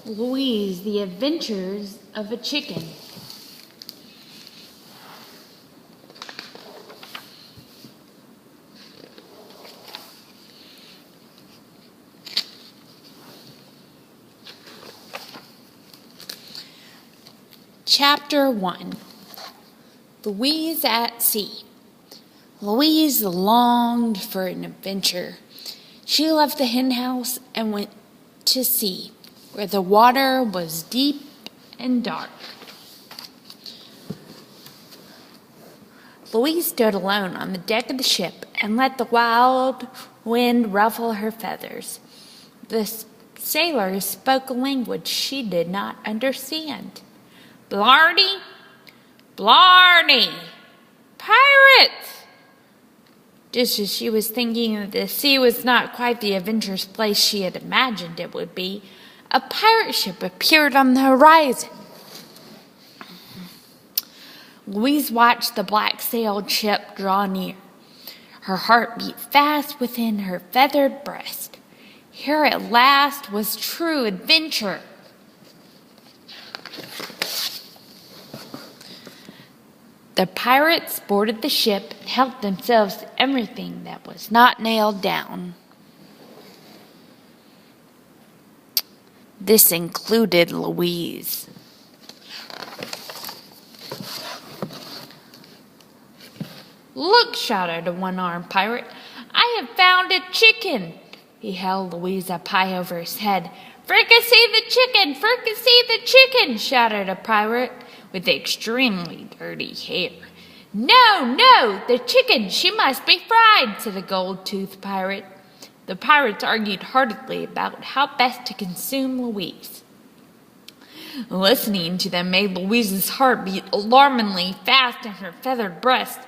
Louise, The Adventures of a Chicken. Chapter 1. Louise at Sea. Louise longed for an adventure. She left the hen house and went to sea, where the water was deep and dark. Louise stood alone on the deck of the ship and let the wild wind ruffle her feathers. The sailors spoke a language she did not understand. Blarney, Blarney, pirates! Just as she was thinking that the sea was not quite the adventurous place she had imagined it would be, a pirate ship appeared on the horizon. Louise watched the black-sailed ship draw near. Her heart beat fast within her feathered breast. Here at last was true adventure. The pirates boarded the ship and helped themselves to everything that was not nailed down. This included Louise. "Look," shouted a one-armed pirate, "I have found a chicken." He held Louise up high over his head. "Fricassee the chicken! Fricassee the chicken!" shouted a pirate with extremely dirty hair. "No, no, the chicken, she must be fried," said a gold-toothed pirate. The pirates argued heartily about how best to consume Louise. Listening to them made Louise's heart beat alarmingly fast in her feathered breast.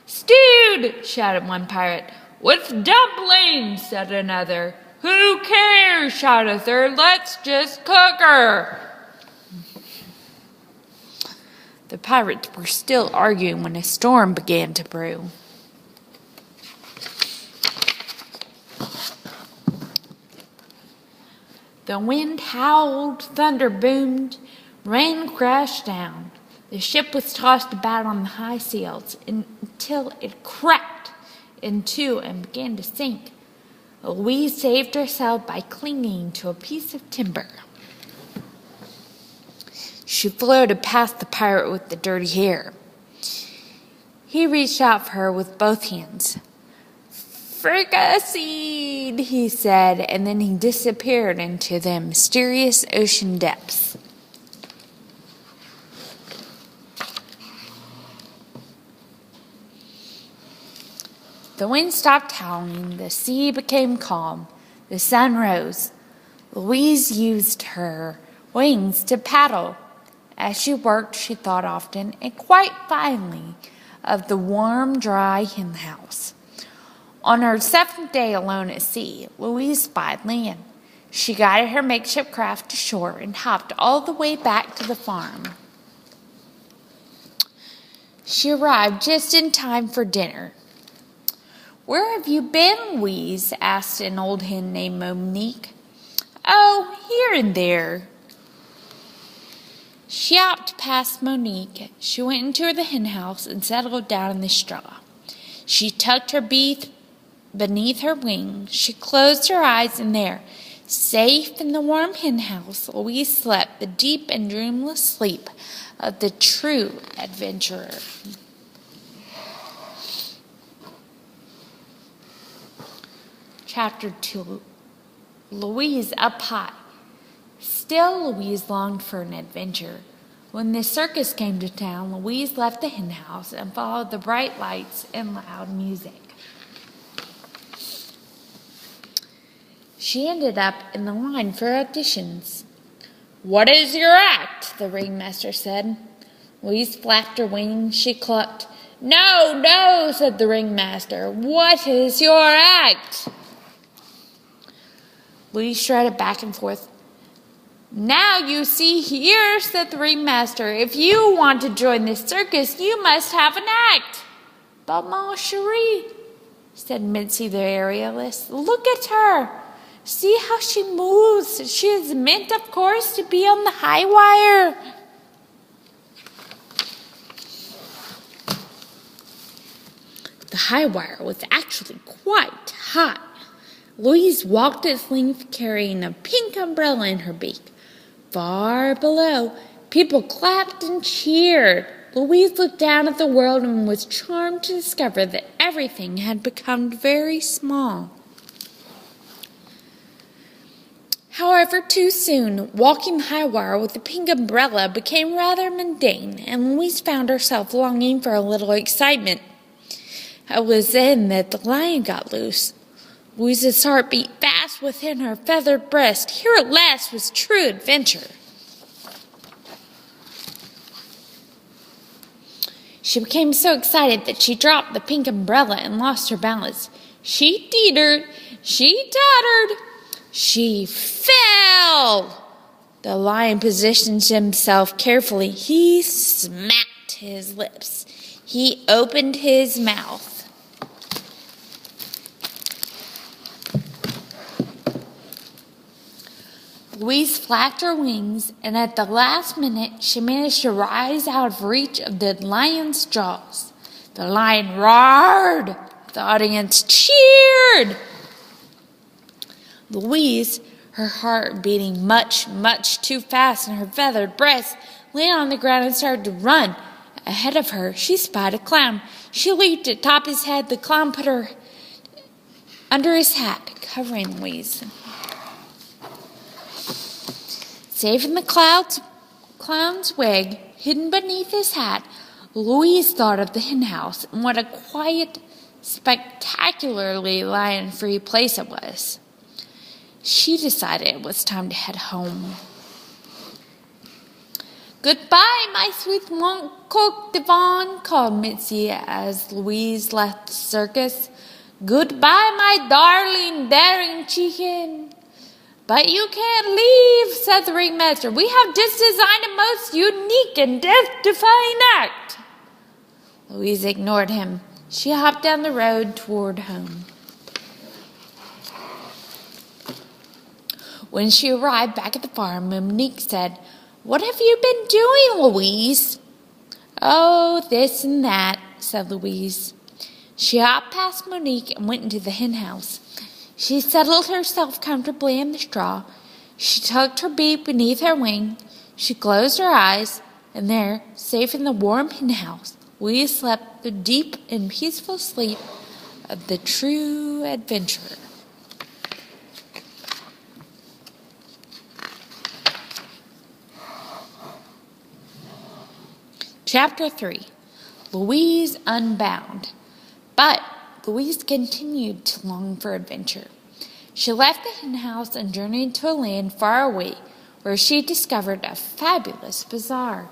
"Stewed!" shouted one pirate. "With dumplings!" said another. "Who cares?" shouted a third. "Let's just cook her!" The pirates were still arguing when a storm began to brew. The wind howled, thunder boomed, rain crashed down. The ship was tossed about on the high sails until it cracked in two and began to sink. Louise saved herself by clinging to a piece of timber. She floated past the pirate with the dirty hair. He reached out for her with both hands. "Fricasseed," he said, and then he disappeared into the mysterious ocean depths. The wind stopped howling, the sea became calm, the sun rose. Louise used her wings to paddle. As she worked, she thought often and quite finally of the warm, dry hen house. On her 7th day alone at sea, Louise spied land. She guided her makeshift craft to shore and hopped all the way back to the farm. She arrived just in time for dinner. "Where have you been, Louise?" asked an old hen named Monique. "Oh, here and there." She hopped past Monique. She went into the hen house and settled down in the straw. She tucked her beneath her wing. She closed her eyes, and there, safe in the warm hen house, Louise slept the deep and dreamless sleep of the true adventurer. Chapter 2. Louise up high. Still, Louise longed for an adventure. When the circus came to town, Louise left the hen house and followed the bright lights and loud music. She ended up in the line for auditions. "What is your act?" the ringmaster said. Louise flapped her wings. She clucked. "No, no," said the ringmaster. "What is your act?" Louise strutted back and forth. "Now you see here," said the ringmaster, "if you want to join this circus, you must have an act." "But ma chérie," said Mitzi the aerialist, "look at her. See how she moves. She is meant, of course, to be on the high wire. The high wire was actually quite high. Louise walked its length carrying a pink umbrella in her beak. Far below, people clapped and cheered. Louise looked down at the world and was charmed to discover that everything had become very small. However, too soon, walking the high wire with the pink umbrella became rather mundane, and Louise found herself longing for a little excitement. It was then that the lion got loose. Louise's heart beat fast within her feathered breast. Here at last was true adventure. She became so excited that she dropped the pink umbrella and lost her balance. She teetered, she tottered, she fell. The lion positioned himself carefully. He smacked his lips. He opened his mouth. Louise flapped her wings, and at the last minute she managed to rise out of reach of the lion's jaws. The lion roared. The audience cheered. Louise, her heart beating much, much too fast in her feathered breast, lay on the ground and started to run. Ahead of her, she spied a clown. She leaped atop his head. The clown put her under his hat, covering Louise. Safe in the clown's wig, hidden beneath his hat, Louise thought of the hen house and what a quiet, spectacularly lion-free place it was. She decided it was time to head home. "Goodbye, my sweet coq devant," called Mitzi as Louise left the circus. "Goodbye, my darling, daring chicken." "But you can't leave," said the ringmaster. "We have just designed a most unique and death-defying act." Louise ignored him. She hopped down the road toward home. When she arrived back at the farm, Monique said, "What have you been doing, Louise?" "Oh, this and that," said Louise. She hopped past Monique and went into the hen house. She settled herself comfortably in the straw. She tucked her beak beneath her wing. She closed her eyes, and there, safe in the warm hen house, Louise slept the deep and peaceful sleep of the true adventurer. Chapter 3. Louise Unbound. But Louise continued to long for adventure. She left the hen house and journeyed to a land far away, where she discovered a fabulous bazaar.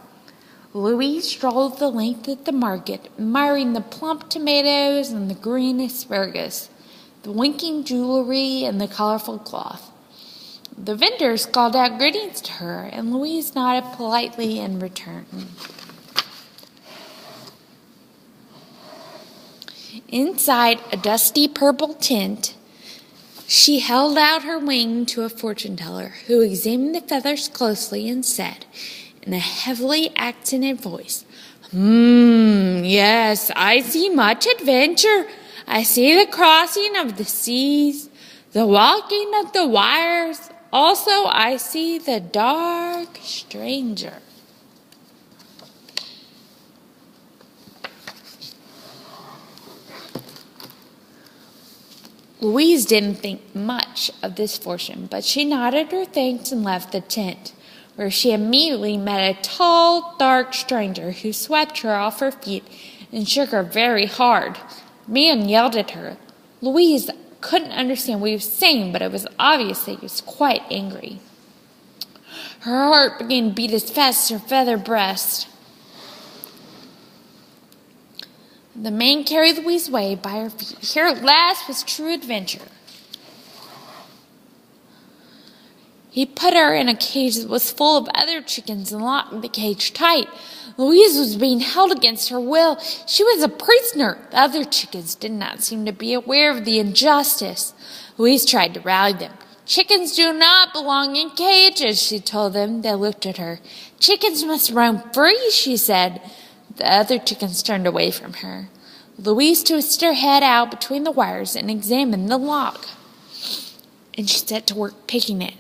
Louise strolled the length of the market, admiring the plump tomatoes and the green asparagus, the winking jewelry and the colorful cloth. The vendors called out greetings to her, and Louise nodded politely in return. Inside a dusty purple tent, she held out her wing to a fortune-teller, who examined the feathers closely and said, in a heavily accented voice, Yes, I see much adventure. I see the crossing of the seas, the walking of the wires. Also, I see the dark stranger." Louise didn't think much of this fortune, but she nodded her thanks and left the tent, where she immediately met a tall, dark stranger who swept her off her feet and shook her very hard. The man yelled at her. Louise couldn't understand what he was saying, but it was obvious that he was quite angry. Her heart began to beat as fast as her feathered breast. The man carried Louise away by her feet. Here at last was true adventure. He put her in a cage that was full of other chickens and locked the cage tight. Louise was being held against her will. She was a prisoner. The other chickens did not seem to be aware of the injustice. Louise tried to rally them. "Chickens do not belong in cages," she told them. They looked at her. "Chickens must roam free," she said. The other chickens turned away from her. Louise twisted her head out between the wires and examined the lock. And she set to work picking it.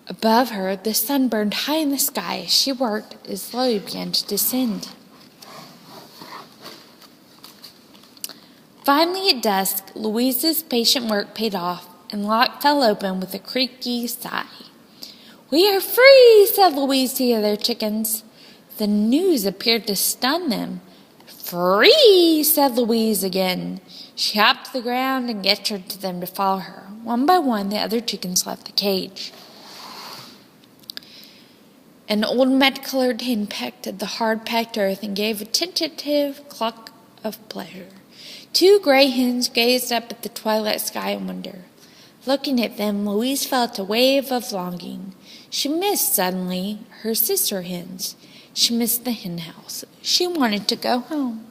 Above her, the sun burned high in the sky. As she worked, it slowly began to descend. Finally, at dusk, Louise's patient work paid off, and the lock fell open with a creaky sigh. "We are free," said Louise to the other chickens. The news appeared to stun them. "Free," said Louise again. She hopped to the ground and gestured to them to follow her. One by one, the other chickens left the cage. An old mud-colored hen pecked at the hard-packed earth and gave a tentative cluck of pleasure. Two gray hens gazed up at the twilight sky in wonder. Looking at them, Louise felt a wave of longing. She missed, suddenly, her sister hens. She missed the hen house. She wanted to go home.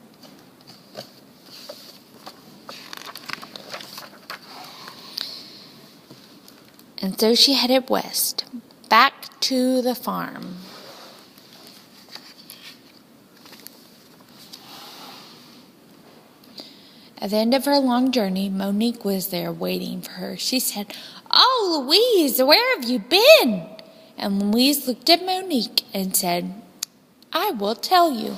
And so she headed west, back to the farm. At the end of her long journey, Monique was there waiting for her. She said, "Oh, Louise, where have you been?" And Louise looked at Monique and said, "I will tell you."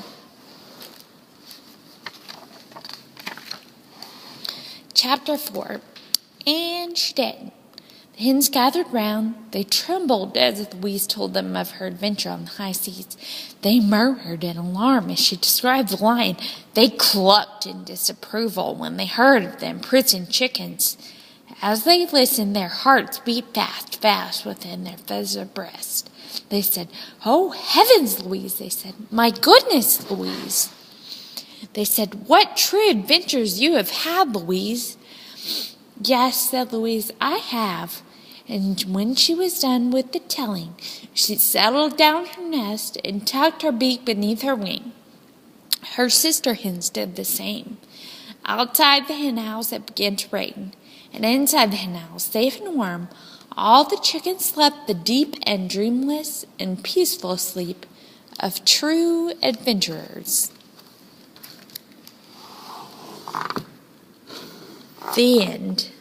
Chapter 4. And she did. The hens gathered round. They trembled as Louise told them of her adventure on the high seas. They murmured in alarm as she described the lion. They clucked in disapproval when they heard of the imprisoned chickens. As they listened, their hearts beat fast, fast within their feathered breasts. They said, "Oh, heavens, Louise," they said. "My goodness, Louise." They said, "What true adventures you have had, Louise." "Yes," said Louise, "I have." And when she was done with the telling, she settled down her nest and tucked her beak beneath her wing. Her sister hens did the same. Outside the hen house, it began to rain, and inside the hen house, safe and warm, all the chickens slept the deep and dreamless and peaceful sleep of true adventurers. The end.